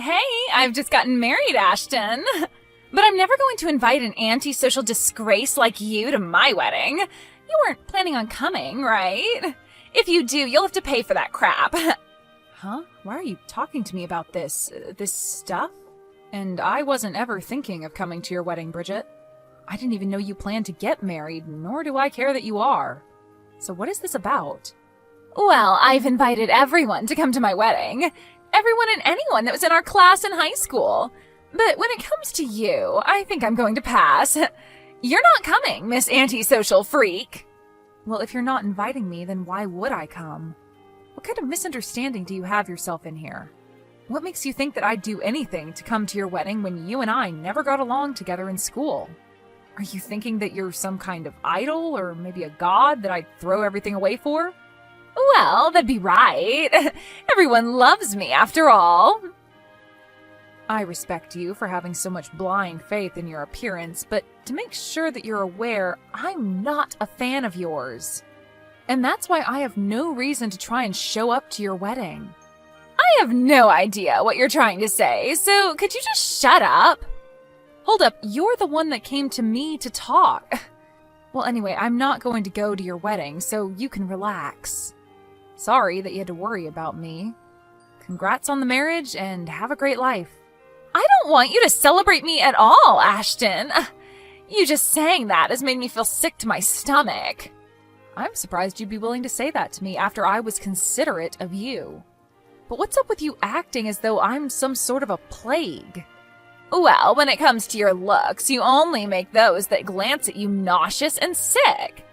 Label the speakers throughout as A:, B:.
A: Hey, I've just gotten married, Ashton. But I'm never going to invite an antisocial disgrace like you to my wedding. You weren't planning on coming, right? If you do, you'll have to pay for that crap. Huh? Why are you talking to me about this stuff? And I wasn't ever thinking of coming to your wedding, Bridget. I didn't even know you planned to get married, nor do I care that you are. So what is this about? Well, I've invited everyone to come to my wedding. Everyone and anyone that was in our class in high school. But when it comes to you, I think I'm going to pass. You're not coming, Miss Antisocial Freak. Well, if you're not inviting me, then why would I come? What kind of misunderstanding do you have yourself in here? What makes you think that I'd do anything to come to your wedding when you and I never got along together in school? Are you thinking that you're some kind of idol or maybe a god that I'd throw everything away for? Well, that'd be right. Everyone loves me after all. I respect you for having so much blind faith in your appearance, but to make sure that you're aware, I'm not a fan of yours. And that's why I have no reason to try and show up to your wedding. I have no idea what you're trying to say, so could you just shut up? Hold up, you're the one that came to me to talk. Well, anyway, I'm not going to go to your wedding, so you can relax. Sorry that you had to worry about me. Congrats on the marriage, and have a great life. I don't want you to celebrate me at all, Ashton. You just saying that has made me feel sick to my stomach. I'm surprised you'd be willing to say that to me after I was considerate of you. But what's up with you acting as though I'm some sort of a plague? Well, when it comes to your looks, you only make those that glance at you nauseous and sick.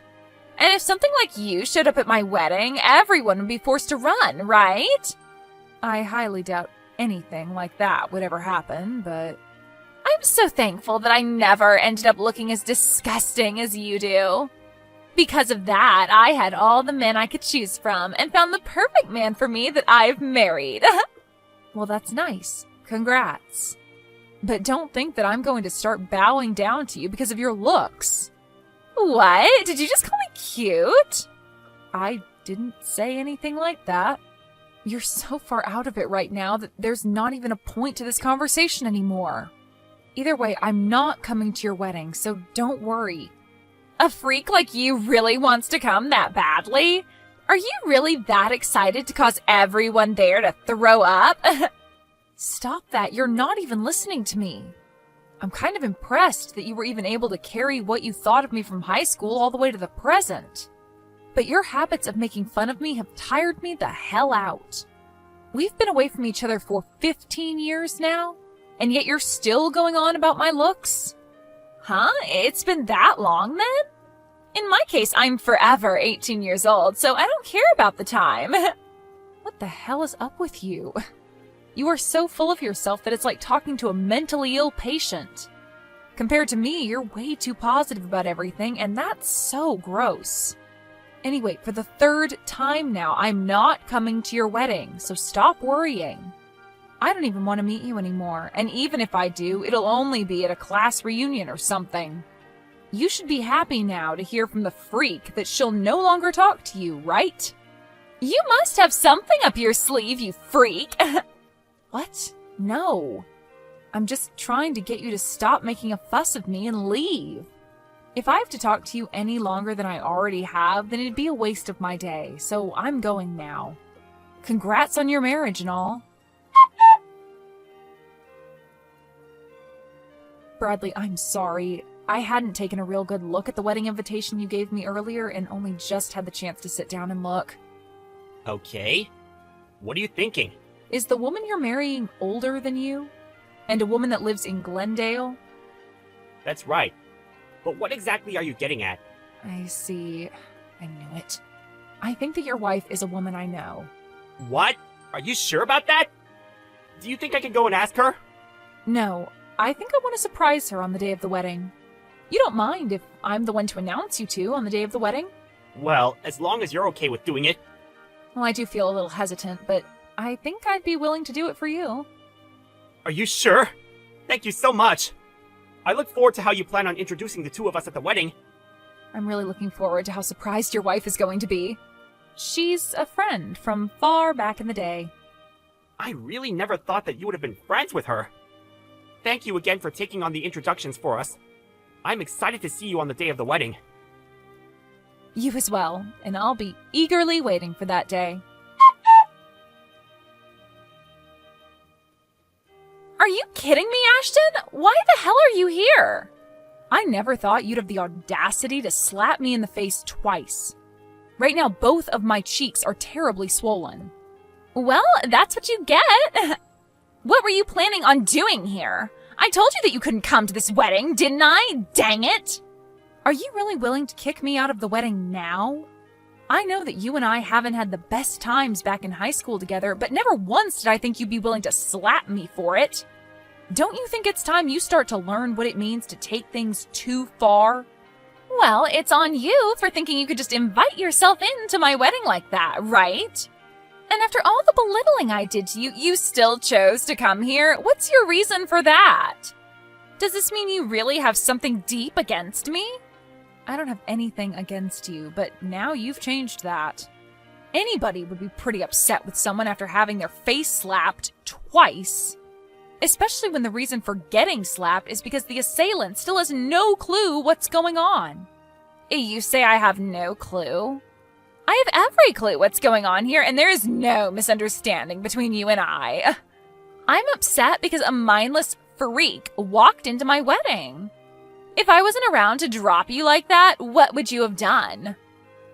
A: And if something like you showed up at my wedding, everyone would be forced to run, right? I highly doubt anything like that would ever happen, but I'm so thankful that I never ended up looking as disgusting as you do. Because of that, I had all the men I could choose from and found the perfect man for me that I've married. Well, that's nice. Congrats. But don't think that I'm going to start bowing down to you because of your looks. What? Did you just call me cute? I didn't say anything like that. You're so far out of it right now that there's not even a point to this conversation anymore. Either way, I'm not coming to your wedding, so don't worry. A freak like you really wants to come that badly? Are you really that excited to cause everyone there to throw up? Stop that, you're not even listening to me. I'm kind of impressed that you were even able to carry what you thought of me from high school all the way to the present. But your habits of making fun of me have tired me the hell out. We've been away from each other for 15 years now, and yet you're still going on about my looks? Huh? It's been that long then? In my case, I'm forever 18 years old, so I don't care about the time. What the hell is up with you? You are so full of yourself that it's like talking to a mentally ill patient. Compared to me, you're way too positive about everything, and that's so gross. Anyway, for the third time now, I'm not coming to your wedding, so stop worrying. I don't even want to meet you anymore, and even if I do, it'll only be at a class reunion or something. You should be happy now to hear from the freak that she'll no longer talk to you, right? You must have something up your sleeve, you freak! What? No. I'm just trying to get you to stop making a fuss of me and leave. If I have to talk to you any longer than I already have, then it'd be a waste of my day, so I'm going now. Congrats on your marriage and all. Bradley, I'm sorry. I hadn't taken a real good look at the wedding invitation you gave me earlier and only just had the chance to sit down and look.
B: Okay. What are you thinking?
A: Is the woman you're marrying older than you? And a woman that lives in Glendale?
B: That's right. But what exactly are you getting at?
A: I see. I knew it. I think that your wife is a woman I know.
B: What? Are you sure about that? Do you think I can go and ask her?
A: No, I think I want to surprise her on the day of the wedding. You don't mind if I'm the one to announce you two on the day of the wedding?
B: Well, as long as you're okay with doing it.
A: Well, I do feel a little hesitant, but I think I'd be willing to do it for you.
B: Are you sure? Thank you so much. I look forward to how you plan on introducing the two of us at the wedding.
A: I'm really looking forward to how surprised your wife is going to be. She's a friend from far back in the day.
B: I really never thought that you would have been friends with her. Thank you again for taking on the introductions for us. I'm excited to see you on the day of the wedding.
A: You as well, and I'll be eagerly waiting for that day. Are you kidding me, Ashton? Why the hell are you here? I never thought you'd have the audacity to slap me in the face twice. Right now, both of my cheeks are terribly swollen. Well, that's what you get. What were you planning on doing here? I told you that you couldn't come to this wedding, didn't I? Dang it! Are you really willing to kick me out of the wedding now? I know that you and I haven't had the best times back in high school together, but never once did I think you'd be willing to slap me for it. Don't you think it's time you start to learn what it means to take things too far? Well, it's on you for thinking you could just invite yourself into my wedding like that, right? And after all the belittling I did to you, you still chose to come here? What's your reason for that? Does this mean you really have something deep against me? I don't have anything against you, but now you've changed that. Anybody would be pretty upset with someone after having their face slapped twice. Especially when the reason for getting slapped is because the assailant still has no clue what's going on. You say I have no clue? I have every clue what's going on here, and there is no misunderstanding between you and I. I'm upset because a mindless freak walked into my wedding. If I wasn't around to drop you like that, what would you have done?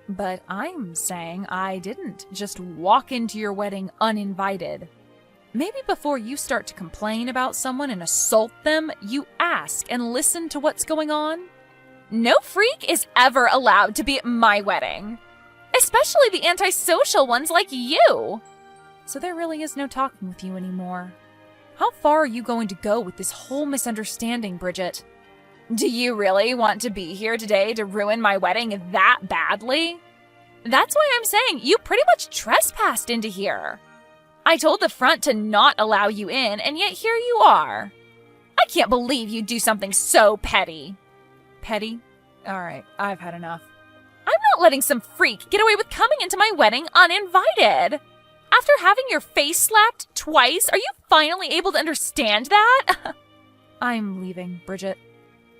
A: But I'm saying I didn't just walk into your wedding uninvited. Maybe before you start to complain about someone and assault them, you ask and listen to what's going on. No freak is ever allowed to be at my wedding. Especially the antisocial ones like you. So there really is no talking with you anymore. How far are you going to go with this whole misunderstanding, Bridget? Do you really want to be here today to ruin my wedding that badly? That's why I'm saying you pretty much trespassed into here. I told the front to not allow you in, and yet here you are. I can't believe you'd do something so petty. Petty? All right, I've had enough. I'm not letting some freak get away with coming into my wedding uninvited. After having your face slapped twice, are you finally able to understand that? I'm leaving, Bridget.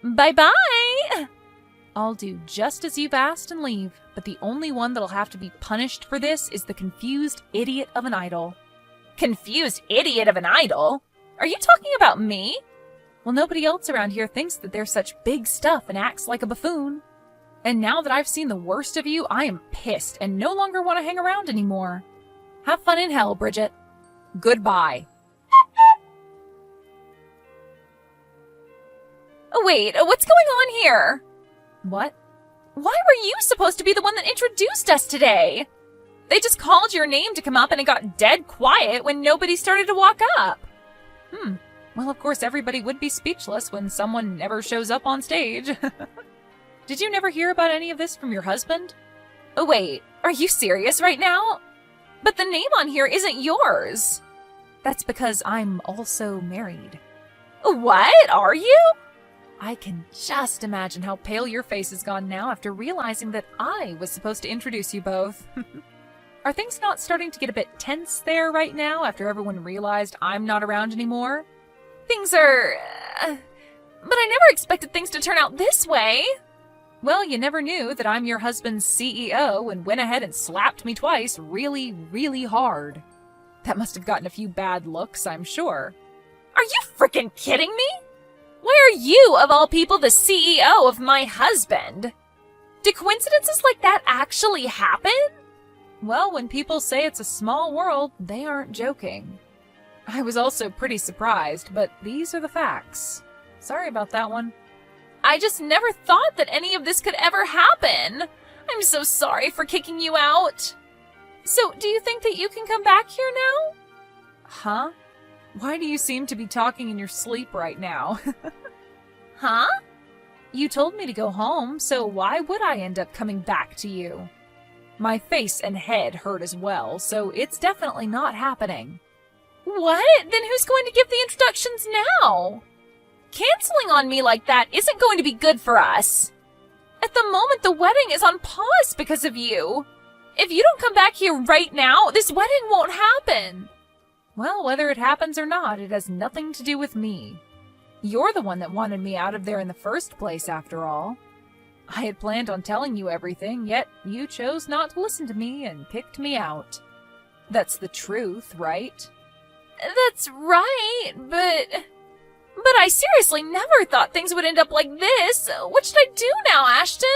A: Bye-bye! I'll do just as you've asked and leave, but the only one that'll have to be punished for this is the confused idiot of an idol. Confused idiot of an idol? Are you talking about me? Well, nobody else around here thinks that they're such big stuff and acts like a buffoon. And now that I've seen the worst of you, I am pissed and no longer want to hang around anymore. Have fun in hell, Bridget. Goodbye. Wait, what's going on here? What? Why were you supposed to be the one that introduced us today? They just called your name to come up and it got dead quiet when nobody started to walk up. Well, of course, everybody would be speechless when someone never shows up on stage. Did you never hear about any of this from your husband? Oh, wait, are you serious right now? But the name on here isn't yours. That's because I'm also married. What? Are you? I can just imagine how pale your face has gone now after realizing that I was supposed to introduce you both. Are things not starting to get a bit tense there right now after everyone realized I'm not around anymore? Things are... but I never expected things to turn out this way. Well, you never knew that I'm your husband's CEO and went ahead and slapped me twice really, really hard. That must have gotten a few bad looks, I'm sure. Are you freaking kidding me? Why are you, of all people, the CEO of my husband? Do coincidences like that actually happen? Well, when people say it's a small world, they aren't joking. I was also pretty surprised, but these are the facts. Sorry about that one. I just never thought that any of this could ever happen. I'm so sorry for kicking you out. So, do you think that you can come back here now? Huh? Why do you seem to be talking in your sleep right now? Huh? You told me to go home, so why would I end up coming back to you? My face and head hurt as well, so it's definitely not happening. What? Then who's going to give the introductions now? Canceling on me like that isn't going to be good for us. At the moment, the wedding is on pause because of you. If you don't come back here right now, this wedding won't happen. Well, whether it happens or not, it has nothing to do with me. You're the one that wanted me out of there in the first place, after all. I had planned on telling you everything, yet you chose not to listen to me and kicked me out. That's the truth, right? That's right, but I seriously never thought things would end up like this. What should I do now, Ashton?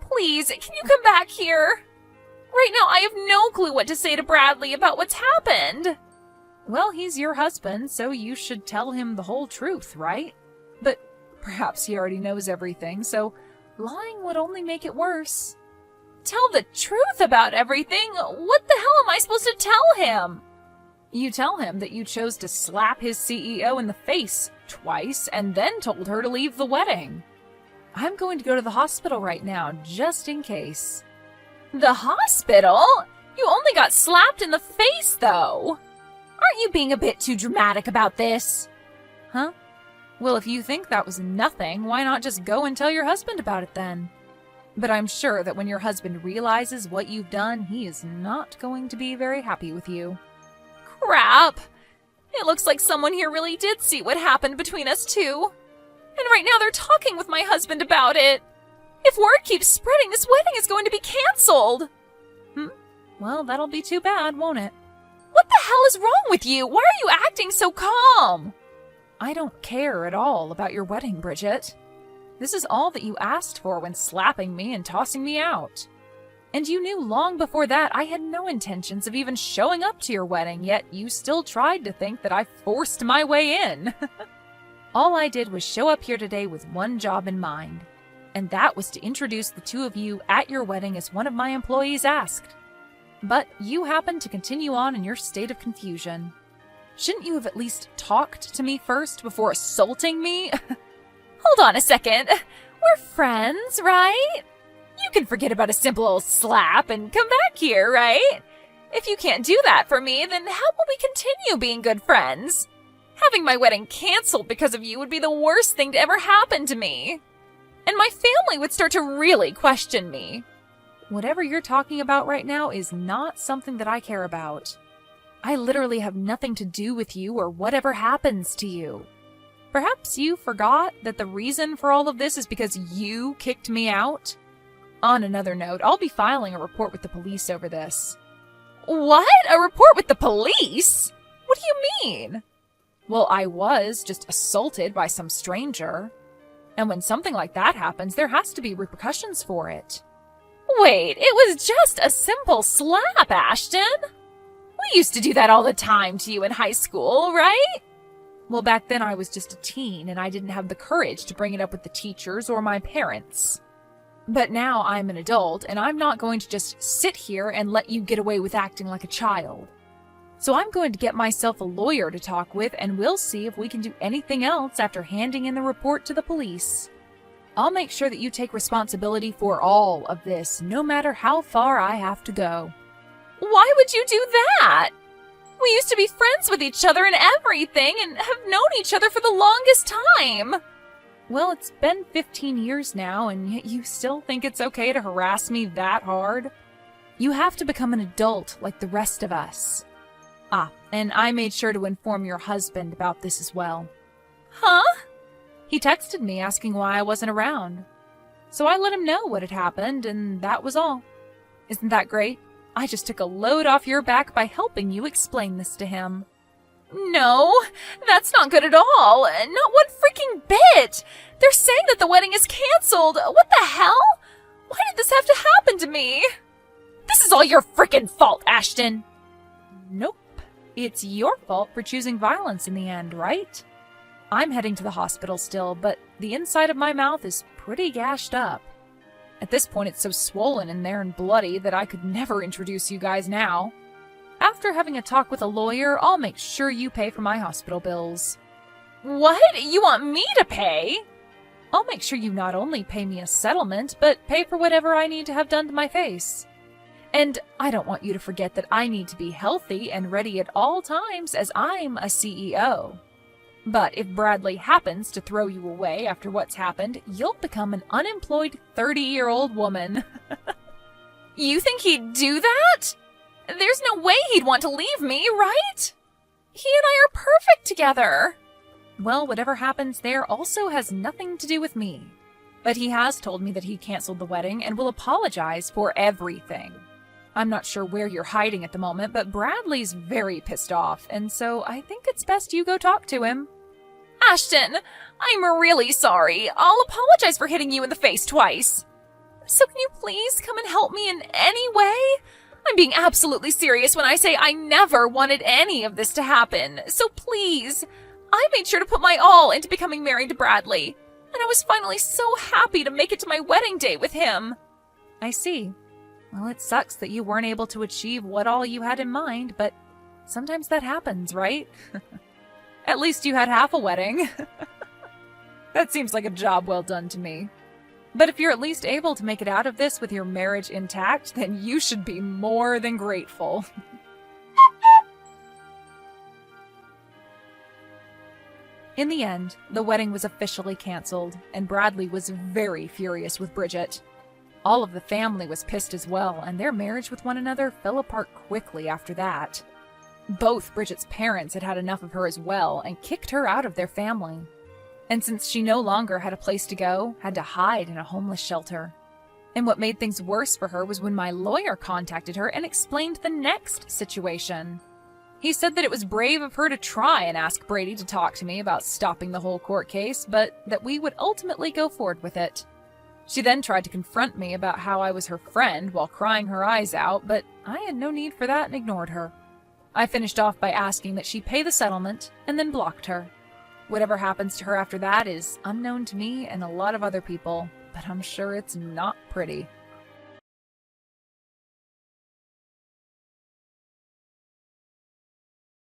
A: Please, can you come back here? Right now, I have no clue what to say to Bradley about what's happened. Well, he's your husband, so you should tell him the whole truth, right? But perhaps he already knows everything, so lying would only make it worse. Tell the truth about everything? What the hell am I supposed to tell him? You tell him that you chose to slap his CEO in the face twice and then told her to leave the wedding. I'm going to go to the hospital right now, just in case. The hospital? You only got slapped in the face, though. Aren't you being a bit too dramatic about this? Huh? Well, if you think that was nothing, why not just go and tell your husband about it then? But I'm sure that when your husband realizes what you've done, he is not going to be very happy with you. Crap! It looks like someone here really did see what happened between us two. And right now they're talking with my husband about it. If word keeps spreading, this wedding is going to be canceled. Well, that'll be too bad, won't it? What the hell is wrong with you? Why are you acting so calm? I don't care at all about your wedding, Bridget. This is all that you asked for when slapping me and tossing me out. And you knew long before that I had no intentions of even showing up to your wedding, yet you still tried to think that I forced my way in. All I did was show up here today with one job in mind, and that was to introduce the two of you at your wedding as one of my employees asked. But you happened to continue on in your state of confusion. Shouldn't you have at least talked to me first before assaulting me? Hold on a second. We're friends, right? You can forget about a simple old slap and come back here, right? If you can't do that for me, then how will we continue being good friends? Having my wedding canceled because of you would be the worst thing to ever happen to me. And my family would start to really question me. Whatever you're talking about right now is not something that I care about. I literally have nothing to do with you or whatever happens to you. Perhaps you forgot that the reason for all of this is because you kicked me out? On another note, I'll be filing a report with the police over this. What? A report with the police? What do you mean? Well, I was just assaulted by some stranger. And when something like that happens, there has to be repercussions for it. Wait, it was just a simple slap, Ashton. We used to do that all the time to you in high school, right? Well, back then I was just a teen and I didn't have the courage to bring it up with the teachers or my parents. But now I'm an adult and I'm not going to just sit here and let you get away with acting like a child. So I'm going to get myself a lawyer to talk with and we'll see if we can do anything else after handing in the report to the police. I'll make sure that you take responsibility for all of this, no matter how far I have to go. Why would you do that? We used to be friends with each other and everything and have known each other for the longest time. Well, it's been 15 years now, and yet you still think it's okay to harass me that hard? You have to become an adult like the rest of us. And I made sure to inform your husband about this as well. Huh? He texted me asking why I wasn't around. So I let him know what had happened, and that was all. Isn't that great? I just took a load off your back by helping you explain this to him. No, that's not good at all. Not one freaking bit. They're saying that the wedding is canceled. What the hell? Why did this have to happen to me? This is all your freaking fault, Ashton. Nope. It's your fault for choosing violence in the end, right? I'm heading to the hospital still, but the inside of my mouth is pretty gashed up. At this point, it's so swollen in there and bloody that I could never introduce you guys now. After having a talk with a lawyer, I'll make sure you pay for my hospital bills. What? You want me to pay? I'll make sure you not only pay me a settlement, but pay for whatever I need to have done to my face. And I don't want you to forget that I need to be healthy and ready at all times as I'm a CEO. But if Bradley happens to throw you away after what's happened, you'll become an unemployed 30-year-old woman. You think he'd do that? There's no way he'd want to leave me, right? He and I are perfect together. Well, whatever happens there also has nothing to do with me. But he has told me that he canceled the wedding and will apologize for everything. I'm not sure where you're hiding at the moment, but Bradley's very pissed off, and so I think it's best you go talk to him. Ashton, I'm really sorry. I'll apologize for hitting you in the face twice. So can you please come and help me in any way? I'm being absolutely serious when I say I never wanted any of this to happen, so please. I made sure to put my all into becoming married to Bradley, and I was finally so happy to make it to my wedding day with him. I see. Well, it sucks that you weren't able to achieve what all you had in mind, but sometimes that happens, right? At least you had half a wedding. That seems like a job well done to me. But if you're at least able to make it out of this with your marriage intact, then you should be more than grateful. In the end, the wedding was officially canceled, and Bradley was very furious with Bridget. All of the family was pissed as well, and their marriage with one another fell apart quickly after that. Both Bridget's parents had had enough of her as well and kicked her out of their family. And since she no longer had a place to go, had to hide in a homeless shelter. And what made things worse for her was when my lawyer contacted her and explained the next situation. He said that it was brave of her to try and ask Brady to talk to me about stopping the whole court case, but that we would ultimately go forward with it. She then tried to confront me about how I was her friend while crying her eyes out, but I had no need for that and ignored her. I finished off by asking that she pay the settlement and then blocked her. Whatever happens to her after that is unknown to me and a lot of other people, but I'm sure it's not pretty.